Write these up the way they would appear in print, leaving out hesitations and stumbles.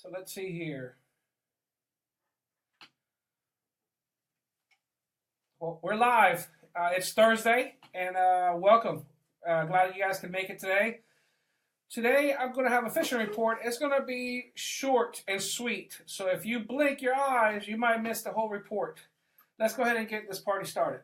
So let's see here. Well, we're live. It's Thursday, and welcome. Glad you guys can make it today. Today, I'm going to have a fishing report. It's going to be short and sweet. So if you blink your eyes, you might miss the whole report. Let's go ahead and get this party started.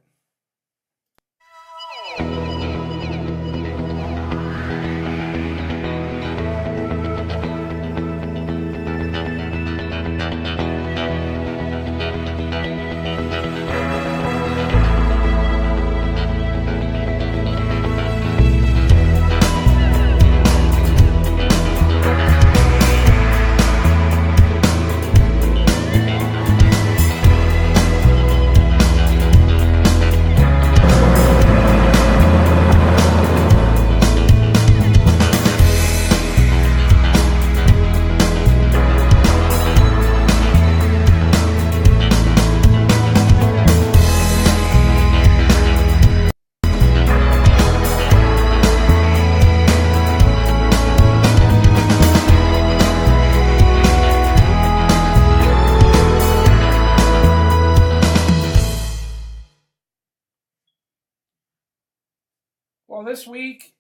Well, this week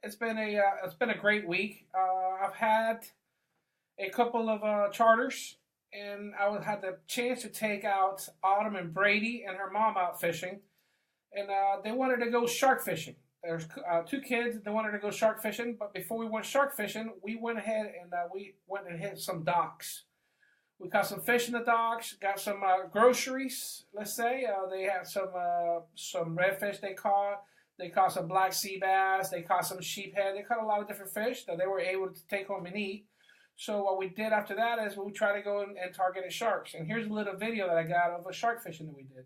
it's been a great week. I've had a couple of charters, and had the chance to take out Autumn and Brady and her mom out fishing, and they wanted to go shark fishing. There's two kids that wanted to go shark fishing, but before we went shark fishing, we went ahead and we went and hit some docks. We caught some fish in the docks, got some groceries. Let's say they had some redfish they caught. They caught some black sea bass. They caught some sheephead. They caught a lot of different fish that they were able to take home and eat. So what we did after that is we tried to go and target sharks. And here's a little video that I got of a shark fishing that we did.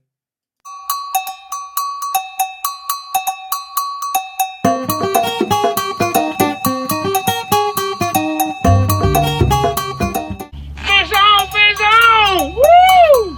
Fish on! Fish on! Woo!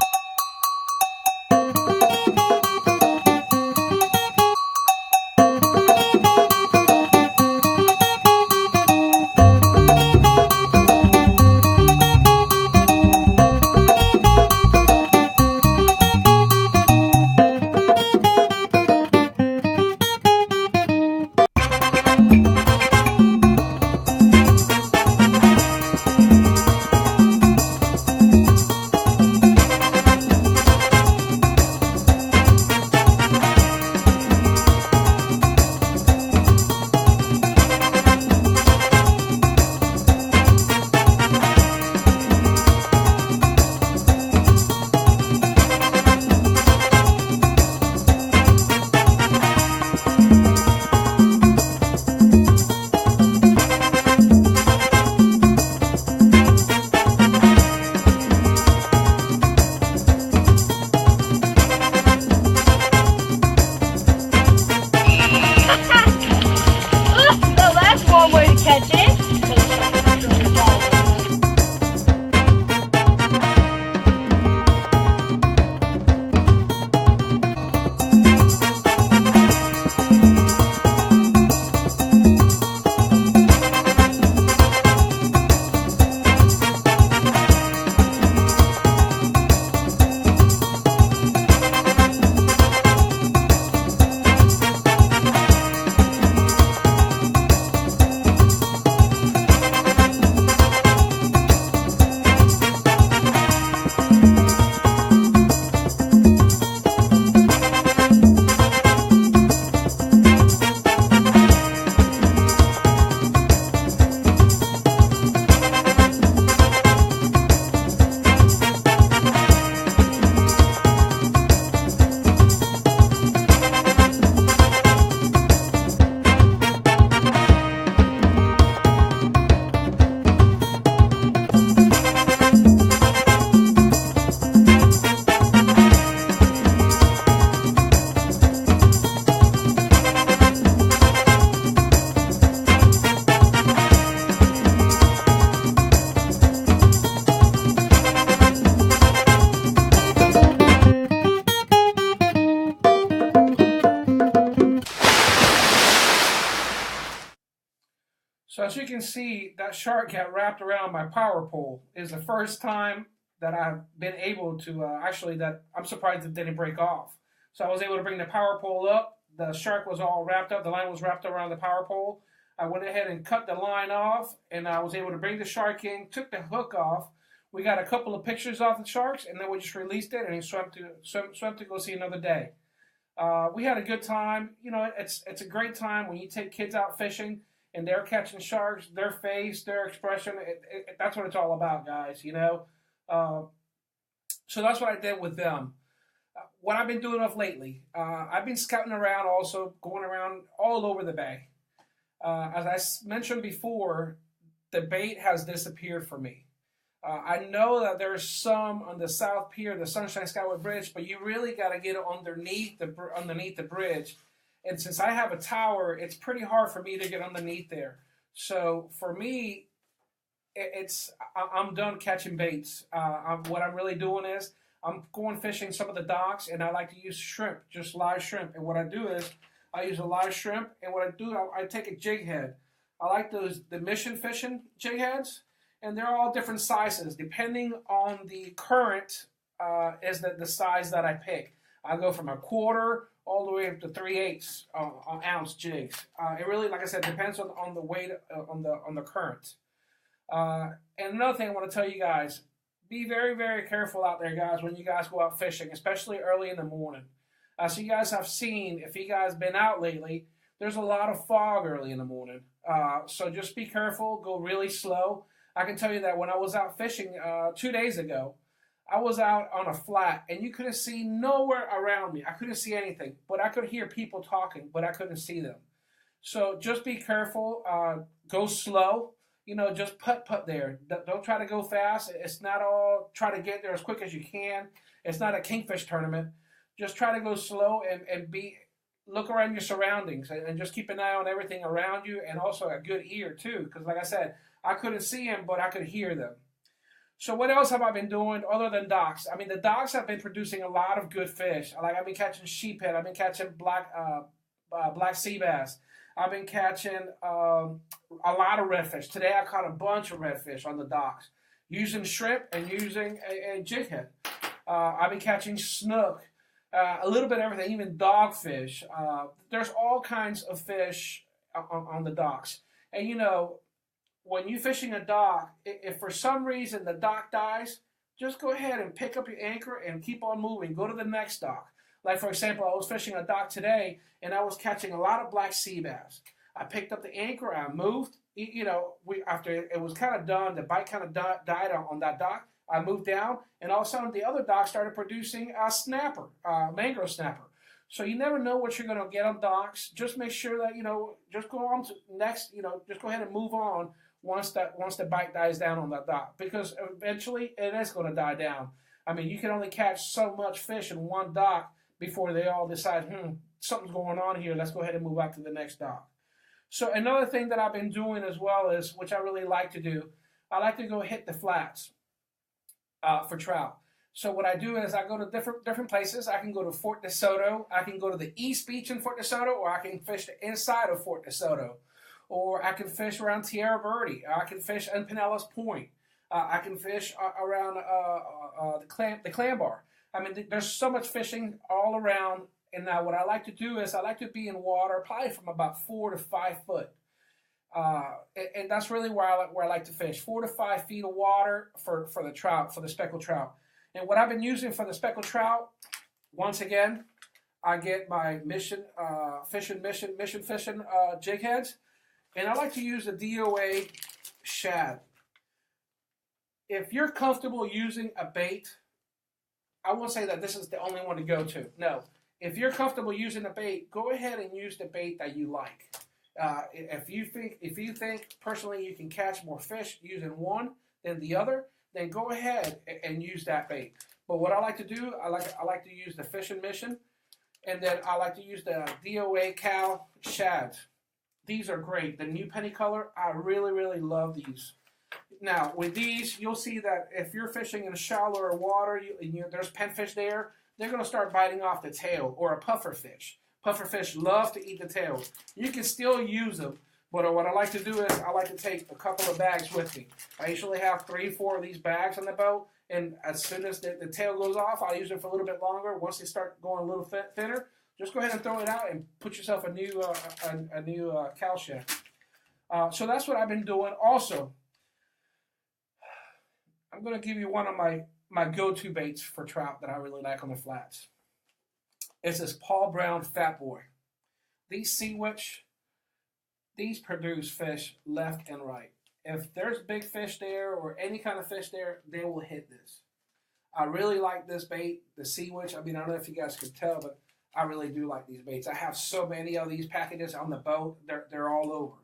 as you can see, that shark got wrapped around my power pole. Is the first time that I've been able to actually that I'm surprised it didn't break off. So I was able to bring the power pole up. The shark was all wrapped up. The line was wrapped around the power pole. I went ahead and cut the line off, and I was able to bring the shark in. Took the hook off. We got a couple of pictures of the sharks, and then we just released it, and he swam to go see another day. We had a good time. You know, it's a great time when you take kids out fishing and they're catching sharks. Their face, their expression, that's what it's all about, guys. You know, so that's what I did with them. What I've been doing of lately, I've been scouting around, also going around all over the bay. As I mentioned before, the bait has disappeared for me. I know that there's some on the South Pier, the Sunshine Skyway Bridge, but you really got to get it underneath the bridge. And since I have a tower, it's pretty hard for me to get underneath there. So for me, I'm done catching baits. What I'm really doing is I'm going fishing some of the docks, and I like to use shrimp, just live shrimp. And what I do is I use a live shrimp, and what I do, I take a jig head. I like the mission fishing jig heads. And they're all different sizes. Depending on the current is the size that I pick. I go from a quarter all the way up to 3/8 ounce jigs. It really, like I said, depends on the weight on the current. And another thing I want to tell you guys, be very, very careful out there, guys, when you guys go out fishing, especially early in the morning. So you guys have seen, if you guys been out lately, there's a lot of fog early in the morning. So just be careful, go really slow. I can tell you that when I was out fishing 2 days ago, I was out on a flat, and you couldn't see nowhere around me. I couldn't see anything, but I could hear people talking, but I couldn't see them. So just be careful. Go slow. You know, just putt there. Don't try to go fast. It's not all try to get there as quick as you can. It's not a kingfish tournament. Just try to go slow and look around your surroundings and just keep an eye on everything around you, and also a good ear too, because like I said, I couldn't see them, but I could hear them. So what else have I been doing other than docks? I mean, the docks have been producing a lot of good fish. Like I've been catching sheephead. I've been catching black sea bass. I've been catching a lot of redfish. Today I caught a bunch of redfish on the docks using shrimp and using a jig head. I've been catching snook, a little bit of everything, even dogfish. There's all kinds of fish on the docks. And you know, when you're fishing a dock, if for some reason the dock dies, just go ahead and pick up your anchor and keep on moving. Go to the next dock. Like, for example, I was fishing a dock today, and I was catching a lot of black sea bass. I picked up the anchor, I moved. You know, after it was kind of done, the bite kind of died on that dock. I moved down, and all of a sudden the other dock started producing a snapper, mangrove snapper. So you never know what you're going to get on docks. Just make sure that, you know, just go on to next, you know, just go ahead and move on once the bite dies down on that dock, because eventually it is going to die down. I mean, you can only catch so much fish in one dock before they all decide, something's going on here. Let's go ahead and move out to the next dock. So another thing that I've been doing as well is, which I really like to do, I like to go hit the flats for trout. So what I do is I go to different places. I can go to Fort DeSoto. I can go to the East Beach in Fort DeSoto, or I can fish the inside of Fort DeSoto. Or I can fish around Tierra Verde. I can fish in Pinellas Point. I can fish around the Clam Bar. I mean, there's so much fishing all around. And now what I like to do is I like to be in water probably from about 4 to 5 foot. And that's really where I like to fish. 4 to 5 feet of water for the trout, for the speckled trout. And what I've been using for the speckled trout, once again, I get my mission fishing jig heads. And I like to use the D.O.A. shad. If you're comfortable using a bait, I won't say that this is the only one to go to. No. If you're comfortable using a bait, go ahead and use the bait that you like. If you think personally you can catch more fish using one than the other, then go ahead and use that bait. But what I like to do, I like to use the Fishing Mission, and then I like to use the D.O.A. Cal shads. These are great. The new penny color, I really, really love these. Now, with these, you'll see that if you're fishing in shallower water, there's penfish there, they're going to start biting off the tail, or a puffer fish. Puffer fish love to eat the tail. You can still use them, But what I like to do is I like to take a couple of bags with me. I usually have 3 or 4 of these bags on the boat, and as soon as the tail goes off, I'll use it for a little bit longer. Once they start going a little thinner, just go ahead and throw it out and put yourself a new cow shed. So that's what I've been doing. Also, I'm going to give you one of my go-to baits for trout that I really like on the flats. It's this Paul Brown Fat Boy. These Sea Witch, these produce fish left and right. If there's big fish there or any kind of fish there, they will hit this. I really like this bait, the Sea Witch. I mean, I don't know if you guys could tell, but I really do like these baits. I have so many of these packages on the boat. They're all over.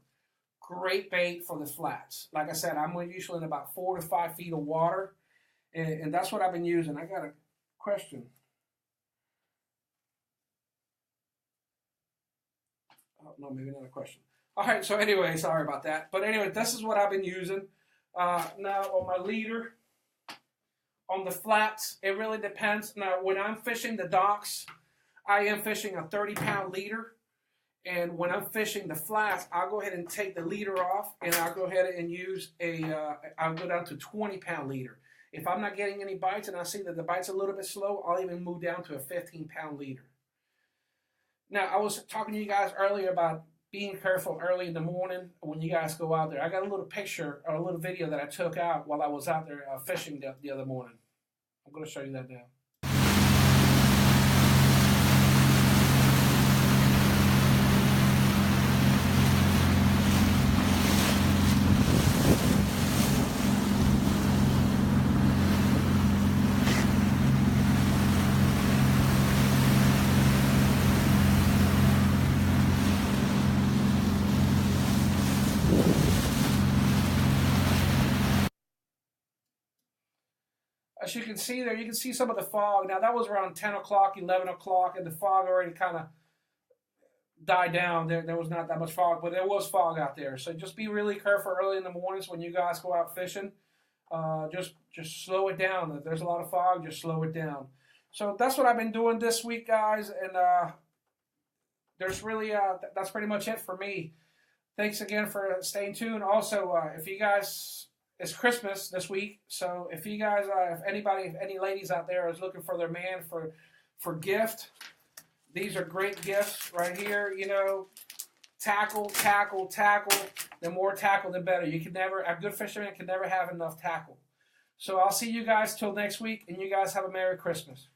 Great bait for the flats. Like I said, I'm usually in about 4 to 5 feet of water, and that's what I've been using. I got a question. Oh, no, maybe not a question. All right, so anyway, sorry about that. But anyway, this is what I've been using. Now, on my leader, on the flats, it really depends. Now, when I'm fishing the docks, I am fishing a 30-pound leader. And when I'm fishing the flats, I'll go ahead and take the leader off, and I'll go ahead and use I'll go down to 20-pound leader. If I'm not getting any bites and I see that the bite's a little bit slow, I'll even move down to a 15-pound leader. Now, I was talking to you guys earlier about being careful early in the morning when you guys go out there. I got a little picture or a little video that I took out while I was out there fishing the other morning. I'm going to show you that now. As you can see there, you can see some of the fog. Now, that was around 10 o'clock, 11 o'clock, and the fog already kind of died down. There was not that much fog, but there was fog out there. So just be really careful early in the mornings when you guys go out fishing. Just slow it down. If there's a lot of fog, just slow it down. So that's what I've been doing this week, guys, and there's really that's pretty much it for me. Thanks again for staying tuned. Also, if you guys, it's Christmas this week, so if you guys, if any ladies out there is looking for their man for gift, these are great gifts right here. You know, tackle. The more tackle, the better. A good fisherman can never have enough tackle. So I'll see you guys till next week, and you guys have a Merry Christmas.